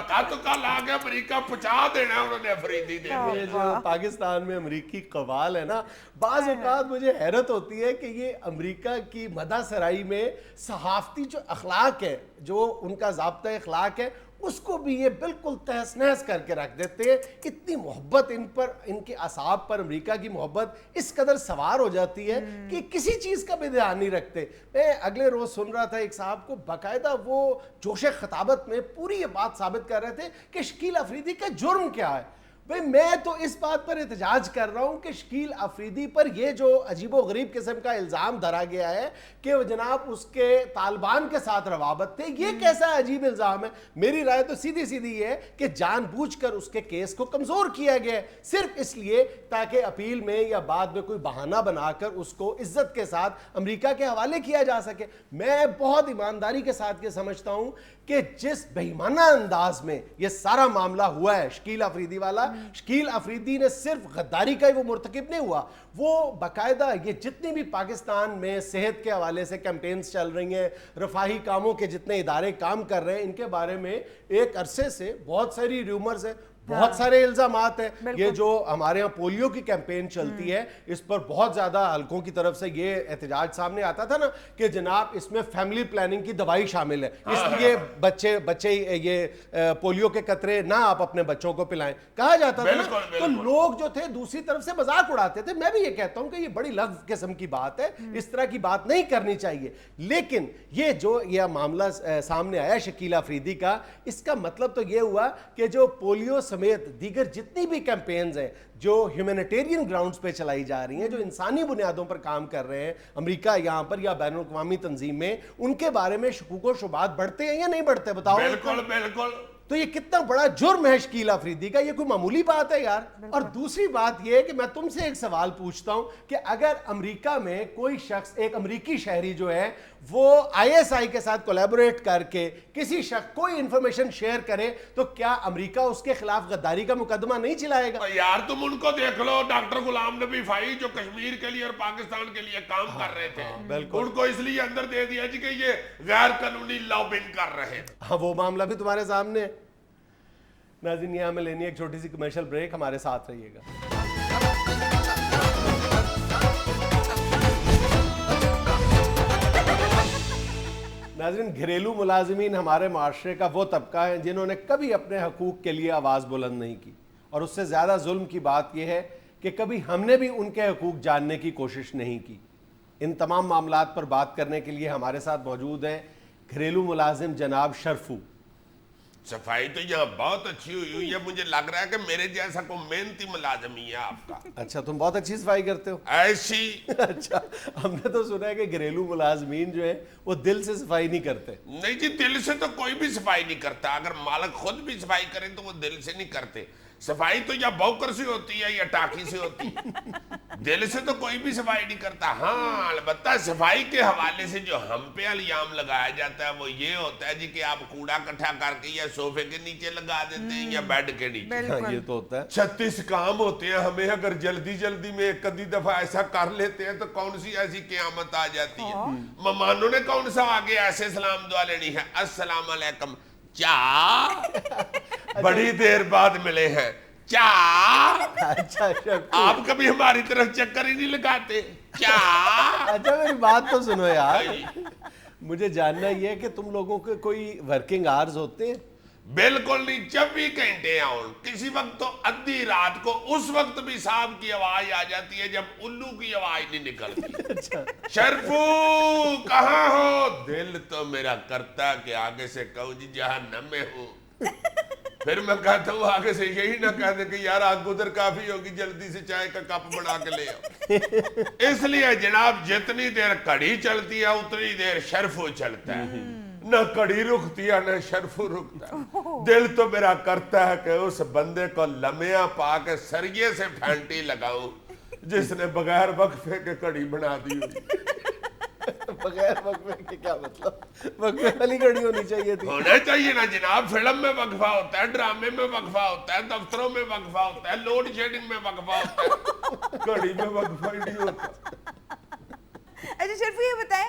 धक्का तो कल आ गया अमेरिका पहुंचा देना उन्होंने अफरीदी दे ये जो पाकिस्तान में अमरीकी कवाल है ना, बाज़ औक़ात मुझे हैरत होती है कि ये अमरीका की मदासराई में सहाफ़ती जो अखलाक है, जो उनका ज़ाब्ता अखलाक है, उसको भी ये बिल्कुल तहस नहस करके रख देते हैं। इतनी मोहब्बत इन पर, इनके असाब पर अमेरिका की मोहब्बत इस कदर सवार हो जाती है कि किसी चीज़ का भी ध्यान नहीं रखते। मैं अगले रोज़ सुन रहा था एक साहब को, बाकायदा वो जोश खताबत में पूरी ये बात साबित कर रहे थे कि शकील अफरीदी का जुर्म क्या है। भाई मैं तो इस बात पर एहतजाज कर रहा हूँ कि शकील अफरीदी पर ये जो अजीबो गरीब किस्म का इल्ज़ाम धरा गया है कि वो जनाब उसके तालिबान के साथ रवाबत थे, ये कैसा अजीब इल्ज़ाम है। मेरी राय तो सीधी सीधी है कि जानबूझकर उसके केस को कमज़ोर किया गया है, सिर्फ इसलिए ताकि अपील में या बाद में कोई बहाना बनाकर उसको इज्जत के साथ अमेरिका के हवाले किया जा सके। मैं बहुत ईमानदारी के साथ ये समझता हूँ कि जिस बेईमाना अंदाज में ये सारा मामला हुआ है शकील अफरीदी वाला, शकील अफरीदी ने सिर्फ गद्दारी का ही वो मुर्तकिब नहीं हुआ, वो बाकायदा ये जितनी भी पाकिस्तान में सेहत के हवाले से कैंपेन्स चल रही हैं, रफाही कामों के जितने इदारे काम कर रहे हैं, इनके बारे में एक अरसे से बहुत सारी रूमर्स है, बहुत सारे इल्जामात हैं। ये जो हमारे यहाँ पोलियो की कैंपेन चलती है, इस पर बहुत ज़्यादा हलकों की तरफ से ये एहतजाज सामने आता था ना कि जनाब इसमें फैमिली प्लानिंग की दवाई शामिल है, इसलिए बच्चे ये पोलियो के कतरे ना आप अपने बच्चों को पिलाएं, कहा जाता था ना। तो लोग जो थे दूसरी तरफ से मजाक उड़ाते थे। मैं भी ये कहता हूँ कि ये बड़ी लग्ज़ किस्म की बात है, इस तरह की बात नहीं करनी चाहिए। लेकिन ये जो यह मामला सामने आया शकील अफरीदी का, इसका मतलब तो ये हुआ कि जो पोलियो समेत दीगर जितनी भी कैंपेन्स हैं जो ह्यूमैनिटेरियन ग्राउंड्स पे चलाई जा रही हैं, जो इंसानी बुनियादों पर काम कर रहे हैं अमेरिका यहाँ पर या बैनुल अक़वामी तंजीम में, उनके बारे में शकूक व शुबात बढ़ते हैं या नहीं बढ़ते, बताओ। बिल्कुल बिल्कुल। तो ये कितना बड़ा जुर्म है शकील अफरीदी का, ये कोई मामूली बात है यार। और दूसरी बात ये है कि मैं तुमसे एक सवाल पूछता हूं कि अगर अमेरिका में कोई शख्स, एक अमेरिकी शहरी जो है, वो आईएसआई के साथ कोलैबोरेट करके किसी शख्स कोई इंफॉर्मेशन शेयर करे, तो क्या अमेरिका उसके खिलाफ गद्दारी का मुकदमा नहीं चलाएगा? यार तुम उनको देख लो, डॉक्टर गुलाम नबी फाई जो कश्मीर के लिए और पाकिस्तान के लिए काम कर रहे थे, उनको इसलिए अंदर दे दिया जी कि ये गैर कानूनी लॉबिंग कर रहे हैं। हाँ, वो मामला भी तुम्हारे सामने है। नाज़रीन, यहाँ में लेनी एक छोटी सी कमर्शियल ब्रेक, हमारे साथ रहिएगा। नाज़रीन, घरेलू मुलाजिमीन हमारे माशरे का वो तबका है जिन्होंने कभी अपने हकूक़ के लिए आवाज़ बुलंद नहीं की, और उससे ज़्यादा जुल्म की बात यह है कि कभी हमने भी उनके हकूक़ जानने की कोशिश नहीं की। इन तमाम मामलात पर बात करने के लिए हमारे साथ मौजूद हैं घरेलू मुलाजिम जनाब शरफू। सफाई तो यहाँ बहुत अच्छी हुई है, मुझे लग रहा है कि मेरे जैसा कोई मेहनती मुलाजिम ही है आपका। अच्छा, तुम बहुत अच्छी सफाई करते हो। ऐसी अच्छा, हमने तो सुना है कि घरेलू मुलाजमीन जो है वो दिल से सफाई नहीं करते। नहीं जी, दिल से तो कोई भी सफाई नहीं करता। अगर मालिक खुद भी सफाई करे तो वो दिल से नहीं करते। सफाई तो या बौकर से होती है या टाकी से होती है, दिल से तो कोई भी सफाई नहीं करता। हाँ, अलबत्ता सफाई के हवाले से जो हम पे इल्जाम लगाया जाता है वो ये होता है जी कि आप कूड़ा इकट्ठा करके या सोफे के नीचे लगा देते हैं या बेड के नीचे। हाँ, ये तो होता है। 36 काम होते हैं हमें, अगर जल्दी जल्दी में एक आधी दफा ऐसा कर लेते हैं तो कौन सी ऐसी क़यामत आ जाती है। मेहमानों ने कौन सा आगे ऐसे सलाम दुआ लेनी है, अस्सलाम वालेकुम, क्या बड़ी देर बाद मिले हैं, क्या अच्छा, आप कभी हमारी तरफ चक्कर ही नहीं लगाते क्या? अच्छा, मेरी बात तो सुनो यार, मुझे जानना ये है कि तुम लोगों के कोई वर्किंग आवर्स होते हैं? बिल्कुल नहीं, 24 घंटे आउन। किसी वक्त तो आधी रात को, उस वक्त भी साहब की आवाज आ जाती है जब उल्लू की आवाज नहीं निकलती। अच्छा। शरफू कहाँ हो? दिल तो मेरा करता कि आगे से कहूँ जी जहन्नम में हूँ, फिर मैं कहता हूँ आगे से यही ना कह दे कि यार आग उधर काफी होगी, जल्दी से चाय का कप बना के ले आओ। इसलिए जनाब जितनी देर कड़ी चलती है उतनी देर शरफू चलता है। न कड़ी रुकती है न शरफू रुकता है। दिल तो मेरा करता है कि उस बंदे को लम्या पा के सरिये से फैंटी लगाऊं जिसने बगैर वक्फे के कड़ी बना दी हुई। बगैर वक्फे के क्या मतलब? वक्फे वाली कड़ी होनी चाहिए थी। होना चाहिए ना जनाब, फिल्म में वक्फा होता है, ड्रामे में वक्फा होता है, दफ्तरों में वक्फा होता है, लोड शेडिंग में वक्फा होता है, कड़ी में वक्फा ही नहीं होता। अच्छा शरफू, ये बताएं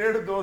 1.5-2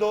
2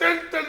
3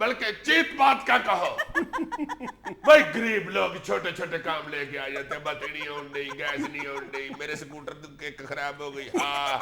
बल्कि चीत बात का कहो। भाई गरीब लोग छोटे छोटे काम लेके आ जाते हैं, बत्ती नहीं ऑन नहीं, गैस नहीं ऑन नहीं, मेरे स्कूटर खराब हो गई, हाँ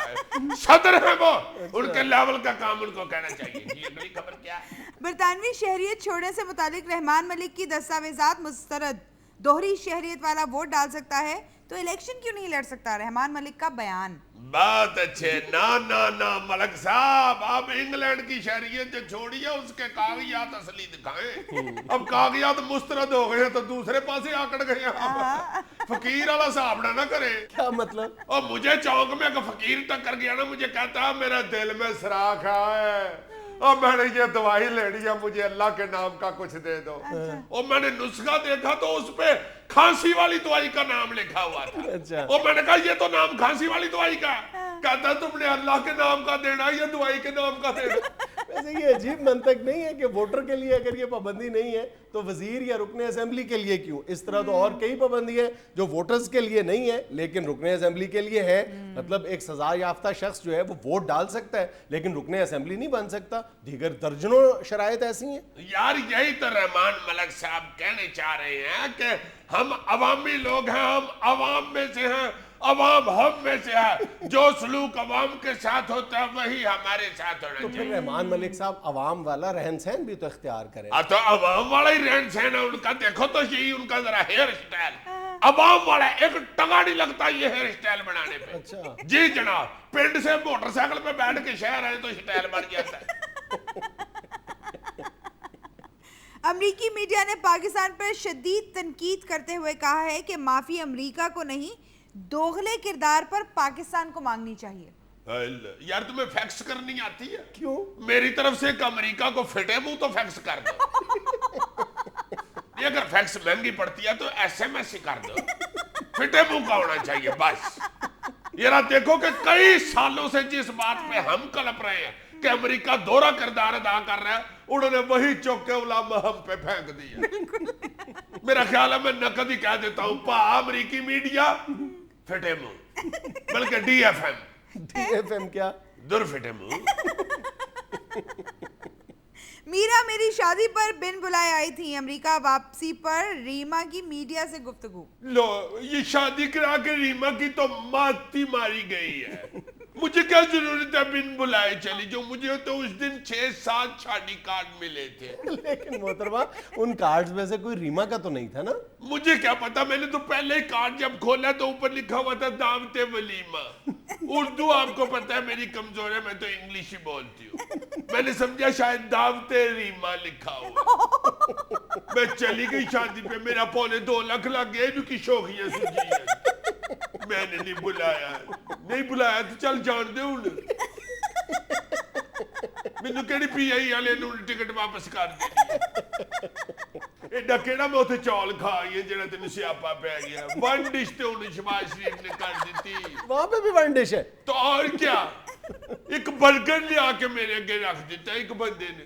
सदर है वो, उनके लेवल का काम उनको कहना चाहिए। जी अगली खबर क्या है? बरतानवी शहरियत छोड़ने से मुतालिक रहमान मलिक की दस्तावेजात मुस्तरद, दोहरी शहरियत वाला वोट डाल सकता है तो इलेक्शन क्यों नहीं लड़ सकता, रहमान मलिक का बयान। बहुत अच्छे। ना ना ना मलक साहब, आप इंग्लैंड की शहरियत जो छोड़िए, उसके कागजात असली दिखाएं। अब कागजात मुस्तरद हो गए तो दूसरे पास ही आकड़ गए आप। फकीर वाला साहब ना करे। क्या मतलब? और मुझे चौक में एक फकीर टक्कर गया ना, मुझे कहता मेरा दिल में सराख है और मैंने ये दवाई लेनी है, मुझे अल्लाह के नाम का कुछ दे दो। और मैंने नुस्खा देखा तो उस पे खांसी वाली दवाई का नाम लिखा हुआ था। अच्छा। और मैंने कहा ये तो नाम खांसी वाली दवाई का। कहता तुमने अल्लाह के नाम का देना, ये दवाई के नाम का देना। वैसे ये अजीब मंतक नहीं है कि वोटर के लिए अगर ये पाबंदी नहीं है तो वजीर या रुकने असेंबली के लिए क्यों? इस तरह तो और कई पाबंदी है जो वोटर्स के लिए नहीं है लेकिन रुकने असेंबली के लिए है। मतलब एक सजा याफ्ता शख्स जो है वो वोट डाल सकता है लेकिन रुकने असेंबली नहीं बन सकता। दीगर दर्जनों शराइत ऐसी हैं। यार यही तो रहमान मलिक साहब कहने चाह रहे हैं कि हम अवामी लोग हैं, हम अवाम में से हैं, अवाम हम में से है। जो सलूक अवाम के साथ होता है वही हमारे साथ होना तो फिर रहमान मलिक साहब अवाम वाला रहन सहन भी तो इख्तियार करें। तो अवाम वाला ही रहन सहन है उनका। देखो तो यही उनका जरा हेयर स्टाइल अवाम वाला, एक टंगा नहीं लगता ये हेयर स्टाइल बनाने पे। अच्छा जी जनाब, पिंड से मोटरसाइकिल पे बैठ के शहर आए तो स्टाइल बन जाता है। अमरीकी मीडिया ने पाकिस्तान पर शदीद तनकीद करते हुए कहा है कि माफी अमरीका को नहीं, दोगले किरदार पर पाकिस्तान को मांगनी चाहिए। यार तुम्हें फैक्स करनी आती है? क्यों? मेरी तरफ से एक अमेरिका को फिटे मुंह तो फैक्स कर दो। ये अगर फैक्स महंगी पड़ती है तो एसएमएस ही कर दो। फिटे मुंह का होना चाहिए बस। यार देखो कि कई सालों से जिस बात पे हम कलप रहे हैं कि अमेरिका दोहरा किरदार अदा कर रहा है, उन्होंने वही चौक के उलामा हम पे फेंक दिया। मेरा ख्याल है मैं नकद ही कह देता हूँ, पा अमेरिकी मीडिया फिटे मुंह, बल्कि डीएफएम क्या दुर फिटे मुंह। मीरा मेरी शादी पर बिन बुलाए आई थी, अमेरिका वापसी पर रीमा की मीडिया से गुफ्तगू। लो ये शादी करा के रीमा की तो माती मारी गई है। मुझे क्या जरूरत है बिन बुलाए चली जो? मुझे तो उस दिन 6-7 शादी कार्ड मिले थे। लेकिन मोहतरमा उन कार्ड्स में से कोई रीमा का तो नहीं था ना? मुझे क्या पता, मैंने तो पहले ही कार्ड जब खोला तो ऊपर लिखा हुआ था दावते वलीमा। उर्दू आपको पता है मेरी कमजोर है, मैं तो इंग्लिश ही बोलती हूँ। मैंने समझा शायद दावते रीमा लिखा हुआ। मैं चली गई शादी पे, मेरा 2.25 लाख लग गया इनकी शौकिया सूझी है। मैंने नहीं बुलाया तो चल जान दे हुण। मैनू केड़ी पीआई वाले नू टिकट वापस कर देनी। एडा केड़ा मैं उत्थे चौल खा आई है जेड़ा तेनू सियापा पै गया। वन डिश ते हुण शहबाज शरीफ ने कर दी। वहां पे भी वन डिश है तो और क्या? एक बर्गर लिया के मेरे अगे रख दिता एक बंदे ने।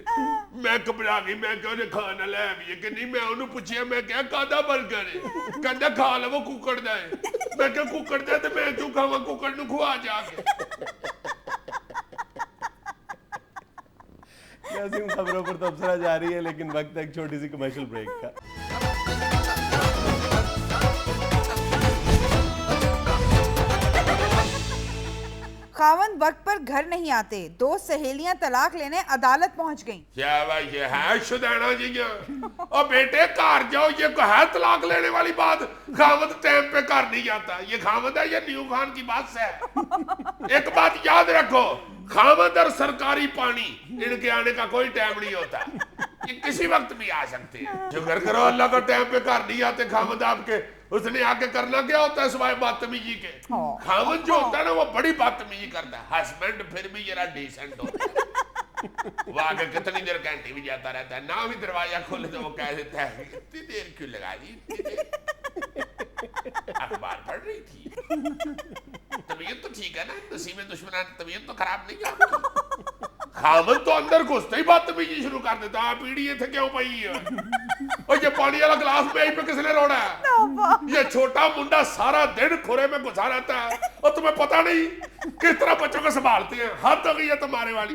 मैं घबरा गई, मैं क्या उन्हें खाना लै आवी कि नहीं? मैं उन्हें पूछिया, मैं क्या कादा बर्गर है? कहता खा लवो कुकड़ दा है। मैं क्या कुकड़ दा ते मैं क्यों खावा? कुकड़ नू खुआ जाके। नाज़रीन खबरों पर तबसरा जारी है लेकिन वक्त एक छोटी सी कमर्शियल ब्रेक का। खावंद वक्त पर घर नहीं आते, 2 सहेलियां तलाक लेने अदालत पहुंच गईं। क्या भाई ये है शुदैना जी? और बेटे घर जाओ, ये है तलाक लेने वाली बात? खावंद टाइम पे घर नहीं आता। ये खावंद है, ये न्यू खान की बात है। एक बात याद रखो, खावंद और सरकारी पानी इनके आने का कोई टाइम नहीं होता। ये किसी वक्त भी आ सकते हैं। शुक्र करो अल्लाह का टाइम पे घर नहीं आते खावंद आपके। उसने आके करना क्या होता है सिवाय बदतमीजी के? खावंद जो होता है ना वो बड़ी बदतमीजी करता है। हस्बैंड फिर भी जरा डिसेंट होता है। वो आगे कितनी देर घंटी भी जाता रहता है, ना भी दरवाजा खोले तो वो कह देता है इतनी देर क्यों लगा दी? अखबार पढ़ रही थी। तबीयत तो ठीक है ना? नसीब दुश्मन तबीयत तो खराब नहीं है। खावंद तो अंदर घुसते ही बदतमीजी शुरू कर देता है। पीड़ी थे क्यों पई है? और ये पानी वाला गिलास में पे किसने रोड़ा है? ये छोटा मुंडा सारा दिन खुरे में घुसा रहता है और तुम्हें पता नहीं किस तरह बच्चों को संभालते हैं। हद हो गई है तुम्हारे वाली।